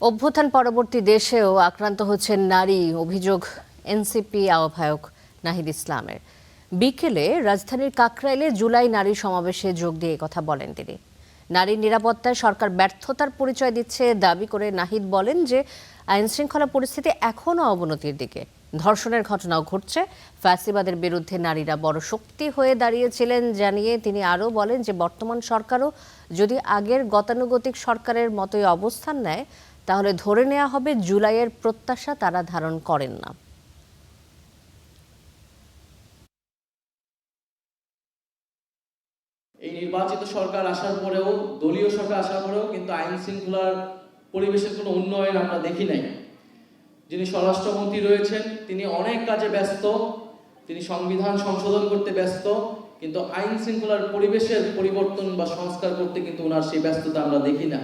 অভ্যুত্থান পরবর্তী দেশেও আক্রান্ত হচ্ছেন নারী, অভিযোগ এনসিপি আহ্বায়ক নাহিদ ইসলামের। বিকেলে রাজধানীর কাকরাইলে জুলাই নারী সমাবেশে যোগ দিয়ে কথা বলেন তিনি। নারীর নিরাপত্তায় সরকার ব্যর্থতার পরিচয় দিচ্ছে দাবি করে নাহিদ বলেন যে আইনশৃঙ্খলা পরিস্থিতি এখনও অবনতির দিকে। ধর্ষণের ঘটনাও ঘটছে। ফ্যাসিবাদের বিরুদ্ধে নারীরা বড় শক্তি হয়ে দাঁড়িয়েছিলেন জানিয়ে তিনি আরও বলেন যে বর্তমান সরকারও যদি আগের গতানুগতিক সরকারের মতোই অবস্থান নেয় তাহলে ধরে নেওয়া হবে জুলাইয়ের প্রত্যাশা তারা ধারণ করেন না। এই নির্বাচিত সরকার আসার পরেও, দলীয় সরকার আসার পরেও কিন্তু আইন শৃঙ্খলার পরিবেশের কোনো উন্নয়ন আমরা দেখি নাই। যিনি স্বরাষ্ট্রমন্ত্রী রয়েছেন তিনি অনেক কাজে ব্যস্ত, তিনি সংবিধান সংশোধন করতে ব্যস্ত, কিন্তু আইন শৃঙ্খলার পরিবেশের পরিবর্তন বা সংস্কার করতে কিন্তু ওনার সেই ব্যস্ততা আমরা দেখি না।